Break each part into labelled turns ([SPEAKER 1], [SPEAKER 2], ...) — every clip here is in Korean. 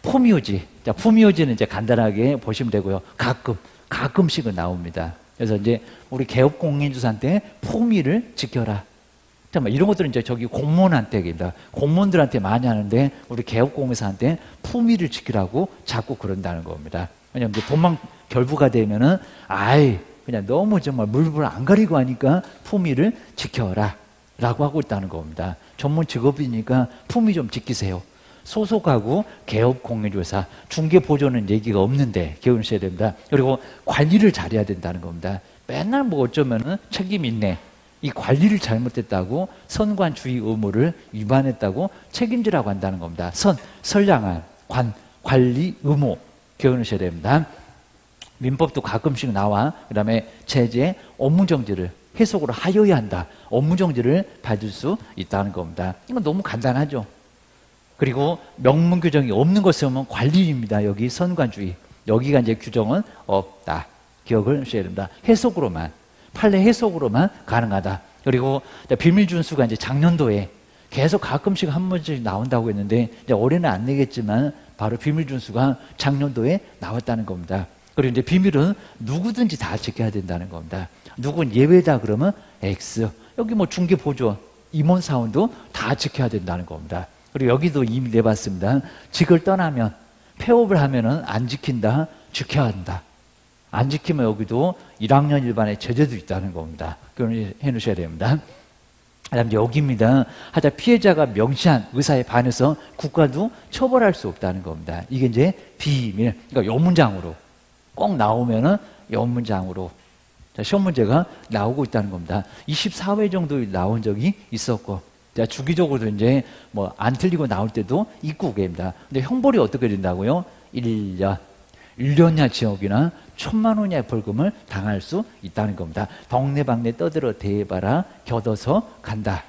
[SPEAKER 1] 품위유지. 자, 품위유지는 이제 간단하게 보시면 되고요. 가끔씩은 나옵니다. 그래서 이제 우리 개업 공인주사한테 품위를 지켜라. 잠깐만, 이런 것들은 이제 저기 공무원한테입니다. 공무원들한테 많이 하는데 우리 개업공사한테 품위를 지키라고 자꾸 그런다는 겁니다. 왜냐면 이제 돈만 결부가 되면은 그냥 너무 정말 물불 안 가리고 하니까 품위를 지켜라 라고 하고 있다는 겁니다. 전문 직업이니까 품위 좀 지키세요. 소속하고 개업공인주사 중개보조는 얘기가 없는데 기억하셔야 됩니다. 그리고 관리를 잘해야 된다는 겁니다. 맨날 뭐 어쩌면은 책임 있네, 이 관리를 잘못했다고 선관주의 의무를 위반했다고 책임지라고 한다는 겁니다. 선량한 관리 의무 기억하셔야 됩니다. 민법도 가끔씩 나와. 그 다음에 제재 업무정지를 해석으로 하여야 한다. 업무정지를 받을 수 있다는 겁니다. 이건 너무 간단하죠. 그리고 명문 규정이 없는 것은 관리입니다. 여기 선관주의, 여기가 이제 규정은 없다. 기억을 하셔야 됩니다. 해석으로만, 판례 해석으로만 가능하다. 그리고 비밀 준수가 이제 작년도에 계속 가끔씩 한 번씩 나온다고 했는데 이제 올해는 안 내겠지만 바로 비밀 준수가 작년도에 나왔다는 겁니다. 그리고 이제 비밀은 누구든지 다 지켜야 된다는 겁니다. 누군 예외다 그러면 X. 여기 뭐 중개 보조, 임원 사원도 다 지켜야 된다는 겁니다. 그리고 여기도 이미 내봤습니다. 직을 떠나면, 폐업을 하면은 안 지킨다, 지켜야 한다. 안 지키면 여기도 1학년 일반의 제재도 있다는 겁니다. 그걸 해 놓으셔야 됩니다. 그다음 여기입니다. 하자 피해자가 명시한 의사에 반해서 국가도 처벌할 수 없다는 겁니다. 이게 이제 비밀. 그러니까 요 문장으로 꼭 나오면은 요 문장으로 시험 문제가 나오고 있다는 겁니다. 24회 정도 나온 적이 있었고, 주기적으로도 이제 뭐 안 틀리고 나올 때도 있고 그럽니다. 근데 형벌이 어떻게 된다고요? 1년이나 지역이나 1,000만 원이야 벌금을 당할 수 있다는 겁니다. 동네방네 떠들어 대봐라 겨둬서 간다.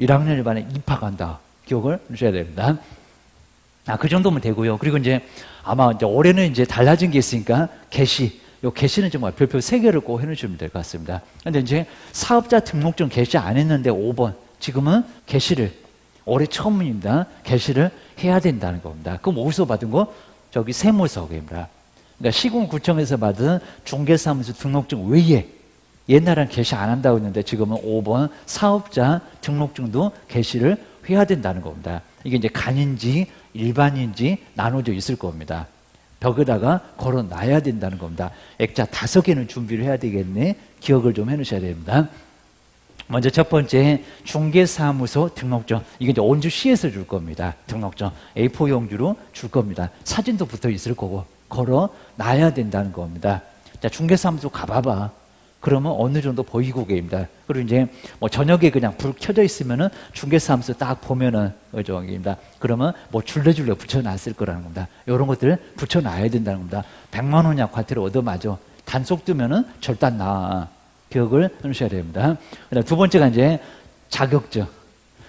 [SPEAKER 1] 1학년 일반에 입학한다. 기억을 하셔야 됩니다. 그 정도면 되고요. 그리고 이제 아마 이제 올해는 이제 달라진 게 있으니까 요 개시는 정말 별표 3개를 꼭 해놓으시면 될 것 같습니다. 근데 이제 사업자 등록증 개시 안 했는데 5번. 지금은 개시를, 올해 처음입니다. 개시를 해야 된다는 겁니다. 그럼 어디서 받은 거? 저기 세무서입니다. 그러니까 시군구청에서 받은 중개사무소 등록증 외에 옛날엔 개시 안 한다고 했는데 지금은 5번 사업자 등록증도 개시를 해야 된다는 겁니다. 이게 이제 간인지 일반인지 나눠져 있을 겁니다. 벽에다가 걸어놔야 된다는 겁니다. 액자 5개는 준비를 해야 되겠네. 기억을 좀 해놓으셔야 됩니다. 먼저 첫 번째 중개사무소 등록증. 이게 이제 원주시에서 줄 겁니다. 등록증 A4 용지로 줄 겁니다. 사진도 붙어 있을 거고 걸어놔야 된다는 겁니다. 자, 중개사무소 가봐봐. 그러면 어느 정도 보이고 계십니다. 그리고 이제 뭐 저녁에 그냥 불 켜져 있으면은 중개사무소 딱 보면은 저기입니다. 그러면 뭐 줄레줄레 붙여놨을 거라는 겁니다. 이런 것들을 붙여놔야 된다는 겁니다. 100만 원이야 과태료 얻어맞아. 단속 뜨면은 절단 나. 기억을 해주셔야 됩니다. 그다음 두 번째가 이제 자격증.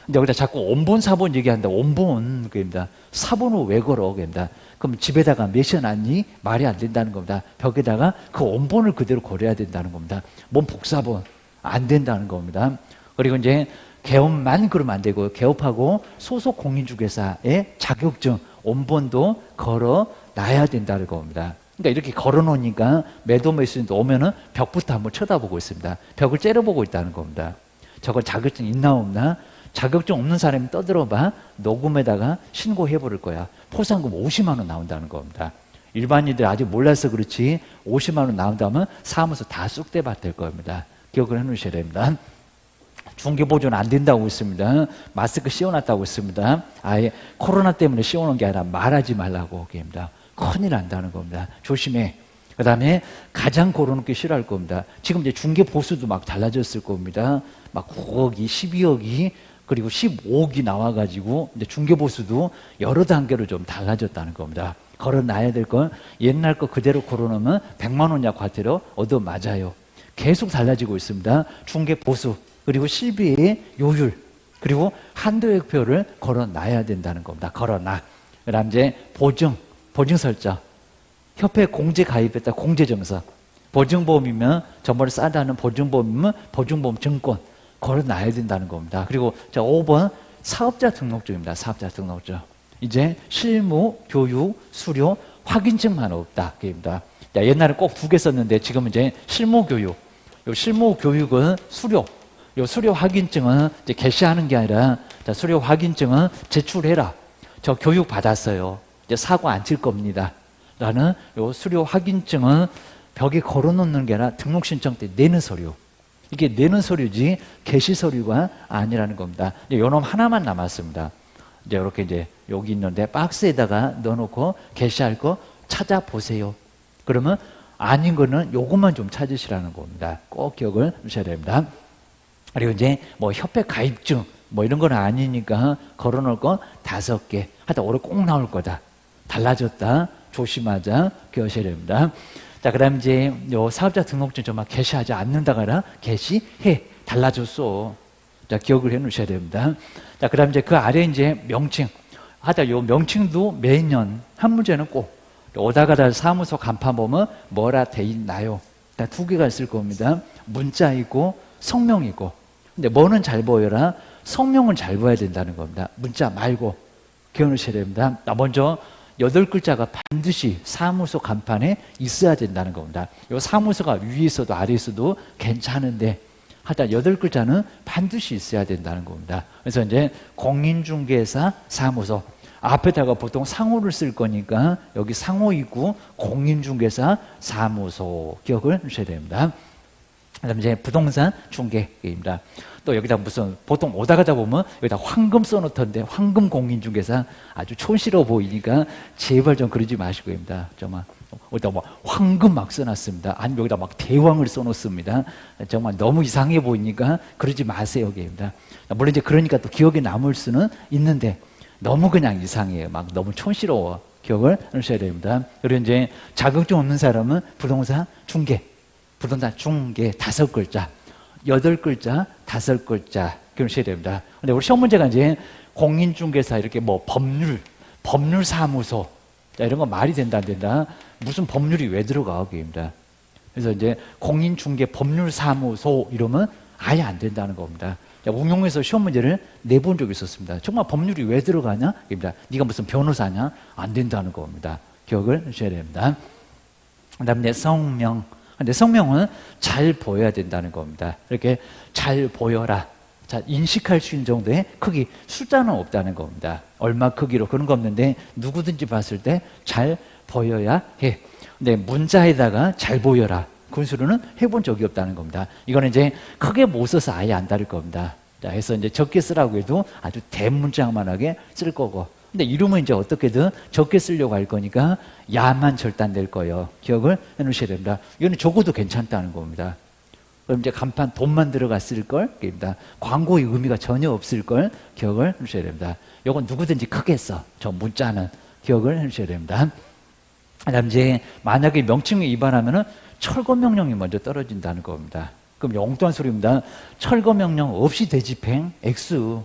[SPEAKER 1] 근데 여기다 자꾸 원본 사본 얘기한다. 원본 그입니다. 사본을 왜 걸어 그입니다. 그럼 집에다가 매셔놨니? 말이 안 된다는 겁니다. 벽에다가 그 원본을 그대로 걸어야 된다는 겁니다. 뭔 복사본 안 된다는 겁니다. 그리고 이제 개업만 그러면 안 되고 개업하고 소속 공인중개사의 자격증 원본도 걸어놔야 된다는 겁니다. 그러니까 이렇게 걸어놓으니까 매도매수인도 오면은 벽부터 한번 쳐다보고 있습니다. 벽을 째려보고 있다는 겁니다. 저거 자격증 있나 없나? 자격증 없는 사람이 떠들어봐. 녹음에다가 신고해버릴 거야. 포상금 50만 원 나온다는 겁니다. 일반인들 아직 몰라서 그렇지 50만 원 나온다면 사무소 다 쑥대밭 될 겁니다. 기억을 해놓으셔야 됩니다. 중개보조는 안 된다고 했습니다. 마스크 씌워놨다고 했습니다. 아예 코로나 때문에 씌워놓은 게 아니라 말하지 말라고 합니다. 큰일 난다는 겁니다. 조심해. 그 다음에 가장 걸어놓기 싫어할 겁니다. 지금 이제 중개 보수도 막 달라졌을 겁니다. 막 9억이, 12억이, 그리고 15억이 나와가지고 이제 중개 보수도 여러 단계로 좀 달라졌다는 겁니다. 걸어놔야 될 건 옛날 거 그대로 걸어놓으면 100만 원이야 과태료 얻어 맞아요. 계속 달라지고 있습니다. 중개 보수, 그리고 실비의 요율, 그리고 한도액표를 걸어놔야 된다는 겁니다. 걸어놔. 그 다음 이제 보증 설정. 협회 공제 가입했다 공제증서. 보증보험이면 전번에 싸다는 보증보험이면 보증보험 증권 걸어놔야 된다는 겁니다. 그리고 자 5번 사업자 등록증입니다. 사업자 등록증. 이제 실무, 교육, 수료, 확인증만 없다. 그입니다. 옛날에 꼭 두 개 썼는데 지금 이제 실무 교육. 요 실무 교육은 수료. 요 수료 확인증은 이제 게시하는 게 아니라 자, 수료 확인증은 제출해라. 저 교육 받았어요. 이제 사고 안 칠 겁니다. 라는 요 수료 확인증은 벽에 걸어 놓는 게 아니라 등록 신청 때 내는 서류. 이게 내는 서류지 게시 서류가 아니라는 겁니다. 이제 요놈 하나만 남았습니다. 이제 이렇게 이제 여기 있는데 박스에다가 넣어놓고 게시할 거 찾아보세요. 그러면 아닌 거는 요것만 좀 찾으시라는 겁니다. 꼭 기억을 하셔야 됩니다. 그리고 이제 뭐 협회 가입증 뭐 이런 건 아니니까 걸어놓을 거 5개. 하여튼 올해 꼭 나올 거다. 달라졌다. 조심하자. 기억하셔야 됩니다. 자, 그 다음 이제 요 사업자 등록증 정말 게시하지 않는다가 아니라 게시해. 달라졌어. 자, 기억을 해 놓으셔야 됩니다. 자, 그 다음 이제 그 아래 이제 명칭. 하다 요 명칭도 매년 한 문제는 꼭 오다가다 사무소 간판 보면 뭐라 돼 있나요? 다 2개가 있을 겁니다. 문자이고 성명이고. 근데 뭐는 잘 보여라? 성명은 잘 보여야 된다는 겁니다. 문자 말고 기억하셔야 됩니다. 먼저 8글자가 반드시 사무소 간판에 있어야 된다는 겁니다. 이 사무소가 위에 있어도 아래에 있어도 괜찮은데 하여튼 8글자는 반드시 있어야 된다는 겁니다. 그래서 이제 공인중개사 사무소 앞에다가 보통 상호를 쓸 거니까 여기 상호 있고 공인중개사 사무소 기억을 하셔야 됩니다. 그다음 이제 부동산 중개입니다. 또 여기다 무슨 보통 오다 가다 보면 여기다 황금 써놓던데 황금 공인중개사 아주 촌스러워 보이니까 제발 좀 그러지 마시고입니다. 정말 여기다 뭐 황금 막 써놨습니다. 아니면 여기다 막 대왕을 써놓습니다. 정말 너무 이상해 보이니까 그러지 마세요, 여기입니다. 물론 이제 그러니까 또 기억에 남을 수는 있는데 너무 그냥 이상해요. 막 너무 촌스러워. 기억을 하셔야 됩니다. 그리고 이제 자격증 없는 사람은 부동산 중개. 부동산 중개 5글자, 8글자, 5글자 기억하셔야 됩니다. 근데 우리 시험 문제가 이제 공인중개사 이렇게 뭐 법률사무소 자, 이런 거 말이 된다 안 된다. 무슨 법률이 왜 들어가 거기입니다. 그래서 이제 공인중개 법률사무소 이러면 아예 안 된다는 겁니다. 자, 응용해서 시험 문제를 내본 적이 있었습니다. 정말 법률이 왜 들어가냐? 입니다. 네가 무슨 변호사냐? 안 된다는 겁니다. 기억을 하셔야 됩니다. 그다음에 성명. 근데 성명은 잘 보여야 된다는 겁니다. 이렇게 잘 보여라. 자, 인식할 수 있는 정도의 크기, 숫자는 없다는 겁니다. 얼마 크기로 그런 거 없는데 누구든지 봤을 때 잘 보여야 해. 근데 문자에다가 잘 보여라. 그 수로는 해본 적이 없다는 겁니다. 이거는 이제 크게 못 써서 아예 안 다를 겁니다. 자, 해서 이제 적게 쓰라고 해도 아주 대문장만하게 쓸 거고. 근데 이름은 이제 어떻게든 적게 쓰려고 할 거니까 야만 절단될 거예요. 기억을 해 놓으셔야 됩니다. 이거는 적어도 괜찮다는 겁니다. 그럼 이제 간판 돈만 들어갔을 걸, 입니다. 광고의 의미가 전혀 없을 걸 기억을 해 놓으셔야 됩니다. 이건 누구든지 크게 써. 저 문자는 기억을 해 놓으셔야 됩니다. 그다음 이제 만약에 명칭에 위반하면은 철거 명령이 먼저 떨어진다는 겁니다. 그럼 엉뚱한 소리입니다. 철거 명령 없이 대집행 X.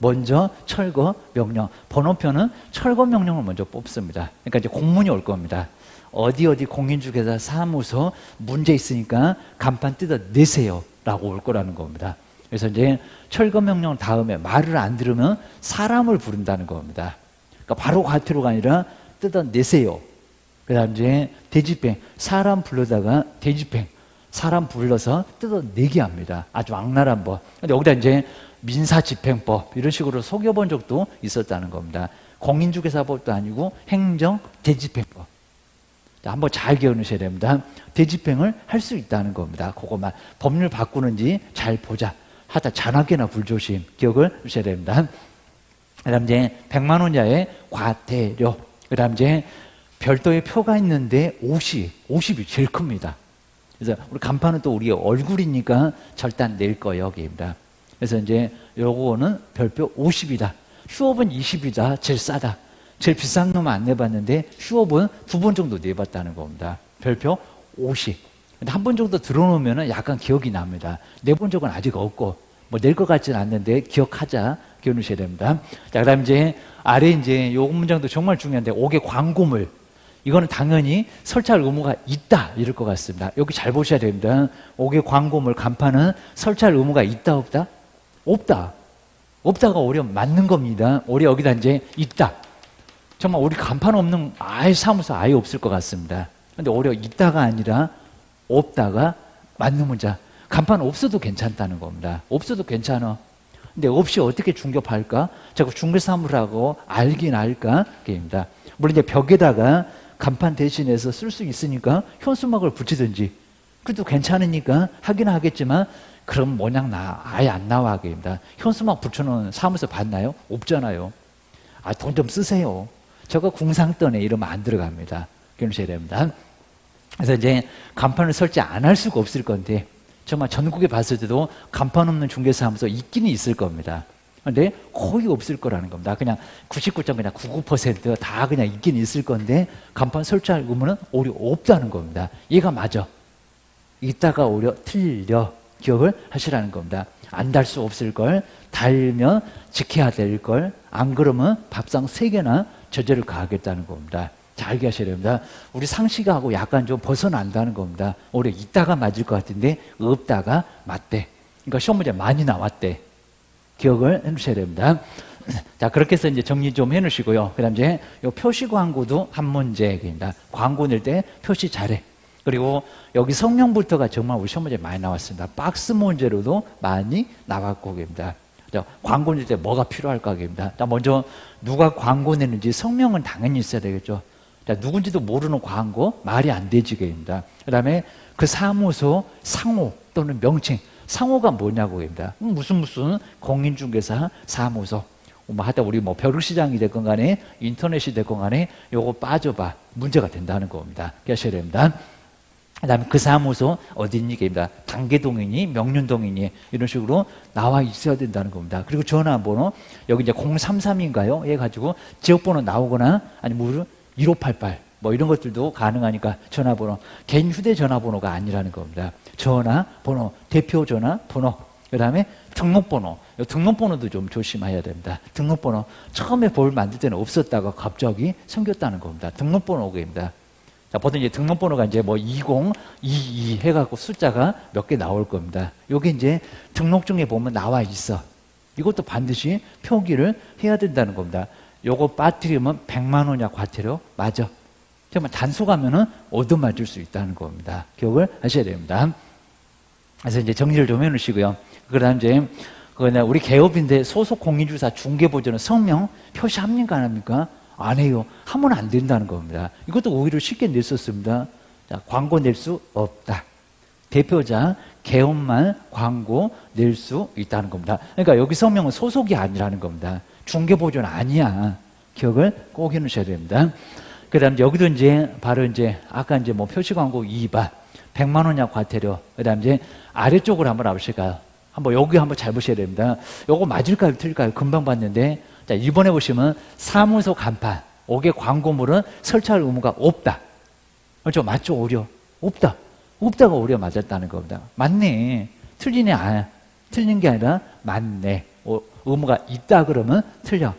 [SPEAKER 1] 먼저 철거 명령. 번호표는 철거 명령을 먼저 뽑습니다. 그러니까 이제 공문이 올 겁니다. 어디 공인중개사 사무소 문제 있으니까 간판 뜯어내세요. 라고 올 거라는 겁니다. 그래서 이제 철거 명령 다음에 말을 안 들으면 사람을 부른다는 겁니다. 그러니까 바로 과태료가 아니라 뜯어내세요. 그 다음 이제 대집행. 사람 불러다가 대집행. 사람 불러서 뜯어내게 합니다. 아주 악랄한 법. 근데 여기다 이제 민사집행법 이런 식으로 속여본 적도 있었다는 겁니다. 공인중개사법도 아니고 행정대집행법. 한번 잘 기억하셔야 됩니다. 대집행을 할 수 있다는 겁니다. 그것만 법률 바꾸는지 잘 보자. 하다 잔악계나 불조심 기억을 하셔야 됩니다. 그 다음 이제 100만 원 이하의 과태료. 그 다음 이제 별도의 표가 있는데 50이 제일 큽니다. 그래서 우리 간판은 또 우리 얼굴이니까 절단 낼 거예요. 여기입니다. 그래서 이제 요거는 별표 50이다. 휴업은 20이다. 제일 싸다. 제일 비싼 놈은 안 내봤는데 휴업은 2번 정도 내봤다는 겁니다. 별표 50. 근데 한 번 정도 들어놓으면 약간 기억이 납니다. 내본 적은 아직 없고 뭐 낼 것 같지는 않는데 기억하자. 기억하셔야 됩니다. 자, 그다음 이제 아래 이제 요 문장도 정말 중요한데 5개 광고물. 이거는 당연히 설치할 의무가 있다 이럴 것 같습니다. 여기 잘 보셔야 됩니다. 5개 광고물 간판은 설치할 의무가 있다 없다? 없다. 없다가 오히려 맞는 겁니다. 오히려 여기다 이제 있다. 정말 우리 간판 없는 아예 사무소 아예 없을 것 같습니다. 근데 오히려 있다가 아니라 없다가 맞는 문자. 간판 없어도 괜찮다는 겁니다. 없어도 괜찮아. 근데 없이 어떻게 중개할까? 자꾸 중개사무라고 알긴 알까? 게임입니다. 물론 이제 벽에다가 간판 대신해서 쓸 수 있으니까 현수막을 붙이든지 그래도 괜찮으니까 하긴 하겠지만 그럼 모양 아예 안 나와 게임입니다. 현수막 붙여놓은 사무소 봤나요? 없잖아요. 아, 돈 좀 쓰세요. 저거 궁상떠네 이러면 안 들어갑니다. 그러셔야 됩니다. 그래서 이제 간판을 설치 안 할 수가 없을 건데 정말 전국에 봤을 때도 간판 없는 중개사무소 있기는 있을 겁니다. 근데 거의 없을 거라는 겁니다. 그냥 99.99%다 그냥 있긴 있을 건데 간판 설치할 의무는 오히려 없다는 겁니다. 얘가 맞아. 이따가 오히려 틀려. 기억을 하시라는 겁니다. 안 달 수 없을 걸 달면 지켜야 될 걸 안 그러면 밥상 3개나 저절을 가하겠다는 겁니다. 잘 알게 하셔야 됩니다. 우리 상식하고 약간 좀 벗어난다는 겁니다. 오히려 있다가 맞을 것 같은데 없다가 맞대. 그러니까 시험 문제 많이 나왔대. 기억을 해주셔야 됩니다. 자, 그렇게 해서 이제 정리 좀 해놓으시고요. 그 다음 이제 요 표시 광고도 한 문제입니다. 광고 낼 때 표시 잘해. 그리고 여기 성명부터가 정말 우리 시험 문제 많이 나왔습니다. 박스 문제로도 많이 나왔고, 입니다. 광고 낼 때 뭐가 필요할까, 입니다. 자, 먼저 누가 광고 내는지 성명은 당연히 있어야 되겠죠. 자, 누군지도 모르는 광고, 말이 안 되지, 입니다. 그 다음에 그 사무소 상호 또는 명칭, 상호가 뭐냐고, 입니다. 무슨 공인중개사 사무소. 하여튼 우리 뭐 벼룩시장이 됐건 간에 인터넷이 됐건 간에 요거 빠져봐. 문제가 된다는 겁니다. 깨셔야 됩니다. 그 다음에 그 사무소 어디니? 입니다. 단계동이니 명륜동이니 이런 식으로 나와 있어야 된다는 겁니다. 그리고 전화번호 여기 이제 033인가요? 해가지고 지역번호 나오거나 아니면 1588 뭐 이런 것들도 가능하니까 전화번호 개인 휴대전화번호가 아니라는 겁니다. 전화번호 대표 전화번호 그 다음에 등록번호 등록번호도 좀 조심해야 됩니다. 등록번호 처음에 볼 만들 때는 없었다가 갑자기 생겼다는 겁니다. 등록번호입니다. 자, 보통 이제 등록번호가 이제 뭐 2022 해갖고 숫자가 몇 개 나올 겁니다. 요게 이제 등록증에 보면 나와 있어. 이것도 반드시 표기를 해야 된다는 겁니다. 요거 빠뜨리면 100만 원이야 과태료. 맞아. 정말 단속하면은 얻어맞을 수 있다는 겁니다. 기억을 하셔야 됩니다. 그래서 이제 정리를 좀 해놓으시고요. 그 다음 이제 우리 개업인데 소속 공인주사 중개보조는 성명 표시합니까 안 합니까? 안 해요. 하면 안 된다는 겁니다. 이것도 오히려 쉽게 냈었습니다. 자, 광고 낼 수 없다. 대표자 개업만 광고 낼 수 있다는 겁니다. 그러니까 여기 성명은 소속이 아니라는 겁니다. 중개보조는 아니야. 기억을 꼭 해놓으셔야 됩니다. 그 다음 여기도 이제 바로 이제 아까 이제 뭐 표시광고 2바 100만 원이야 과태료. 그 다음 이제 아래쪽으로 한번 와보실까요? 여기 한번 잘 보셔야 됩니다. 요거 맞을까요? 틀릴까요? 금방 봤는데 자, 이번에 보시면 사무소 간판, 옥의 광고물은 설치할 의무가 없다. 그렇죠? 맞죠? 오히려 없다. 없다가 오히려 맞았다는 겁니다. 맞네. 틀리네. 틀린 게 아니라 맞네. 의무가 있다 그러면 틀려.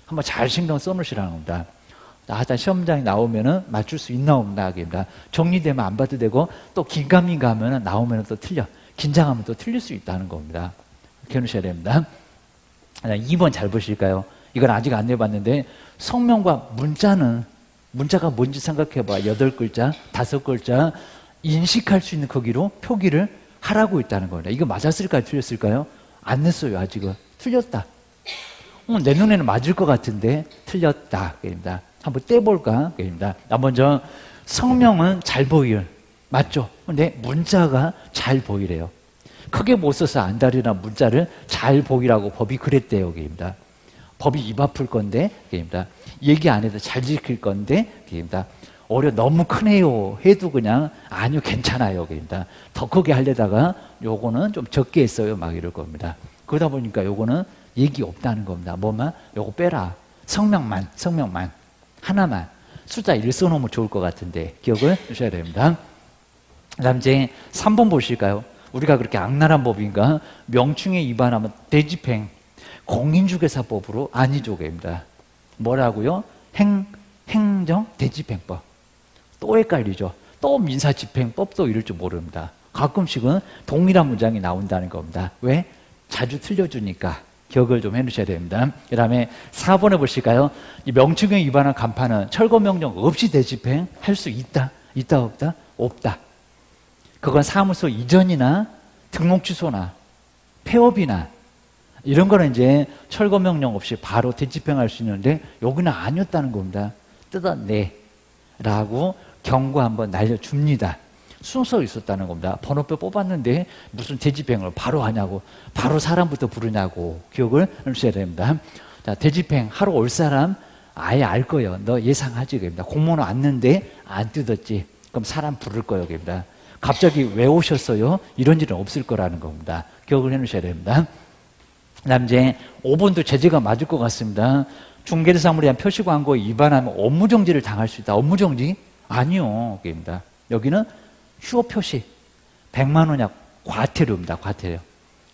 [SPEAKER 1] 한번 잘 신경 써놓으시라는 겁니다. 하여튼 시험장에 나오면은 맞출 수 있나 없나 하기입니다. 정리되면 안 봐도 되고 또 긴가민가 하면은 나오면은 또 틀려. 긴장하면 또 틀릴 수 있다는 겁니다. 이렇게 해놓으셔야 됩니다. 2번 잘 보실까요? 이건 아직 안 내봤는데 성명과 문자가 뭔지 생각해봐. 8글자, 5글자 인식할 수 있는 크기로 표기를 하라고 있다는 겁니다. 이거 맞았을까요? 틀렸을까요? 안 냈어요. 아직은. 틀렸다. 내 눈에는 맞을 것 같은데 틀렸다. 그입니다. 한번 떼볼까? 그입니다. 먼저 성명은 잘 보일. 맞죠? 근데 문자가 잘 보이래요. 크게 못 써서 안달이나 문자를 잘 보이라고 법이 그랬대요. 그입니다. 법이 입 아플 건데, 그입니다. 얘기 안 해도 잘 지킬 건데, 그입니다. 오히려 너무 크네요 해도 그냥 아니요 괜찮아요. 그입니다. 더 크게 하려다가 요거는 좀 적게 했어요. 막 이럴 겁니다. 그러다 보니까 요거는 얘기 없다는 겁니다. 뭐만? 요거 빼라. 성명만 하나만 숫자 1 써놓으면 좋을 것 같은데 기억을 주셔야 됩니다. 그 다음 이제 3번 보실까요? 우리가 그렇게 악랄한 법인가? 명칭에 위반하면 대집행 공인중개사법으로 아니죠. 입니다. 뭐라고요? 행정 대집행법. 또 헷갈리죠. 또 민사집행법도 이럴 줄 모릅니다. 가끔씩은 동일한 문장이 나온다는 겁니다. 왜? 자주 틀려주니까. 기억을 좀 해놓으셔야 됩니다. 그 다음에 4번에 보실까요? 이 명칭에 위반한 간판은 철거명령 없이 대집행할 수 있다? 있다 없다? 없다. 그건 사무소 이전이나 등록 취소나 폐업이나 이런 거는 이제 철거명령 없이 바로 대집행할 수 있는데 여기는 아니었다는 겁니다. 뜯어내 라고 경고 한번 날려줍니다. 순서 있었다는 겁니다. 번호표 뽑았는데 무슨 대집행을 바로 하냐고, 바로 사람부터 부르냐고 기억을 해주셔야 됩니다. 자, 대집행 하러 올 사람 아예 알 거예요. 너 예상하지 겁니다. 공무원 왔는데 안 뜯었지. 그럼 사람 부를 거예요. 겁니다. 갑자기 왜 오셨어요? 이런 일은 없을 거라는 겁니다. 기억을 해놓으셔야 됩니다. 그 다음 이제 5번도 제재가 맞을 것 같습니다. 중개사물에 대한 표시 광고에 위반하면 업무정지를 당할 수 있다. 업무정지? 아니요. 겁니다. 여기는 휴업 표시 100만 원이야. 과태료입니다. 과태료.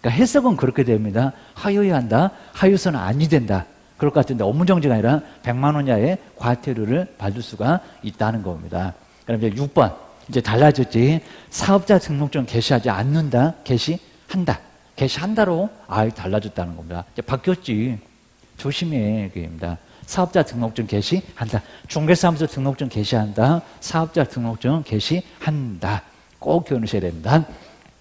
[SPEAKER 1] 그러니까 해석은 그렇게 됩니다. 하여야 한다. 하여서는 아니 된다. 그럴 것 같은데 업무정지가 아니라 100만 원 이하의 과태료를 받을 수가 있다는 겁니다. 그럼 이제 6번. 이제 달라졌지. 사업자 등록증 게시하지 않는다. 게시한다. 게시한다로 달라졌다는 겁니다. 이제 바뀌었지. 조심해. 그입니다. 사업자 등록증 게시한다. 중개사무소 등록증 게시한다. 사업자 등록증 게시한다. 꼭 기억하셔야 됩니다.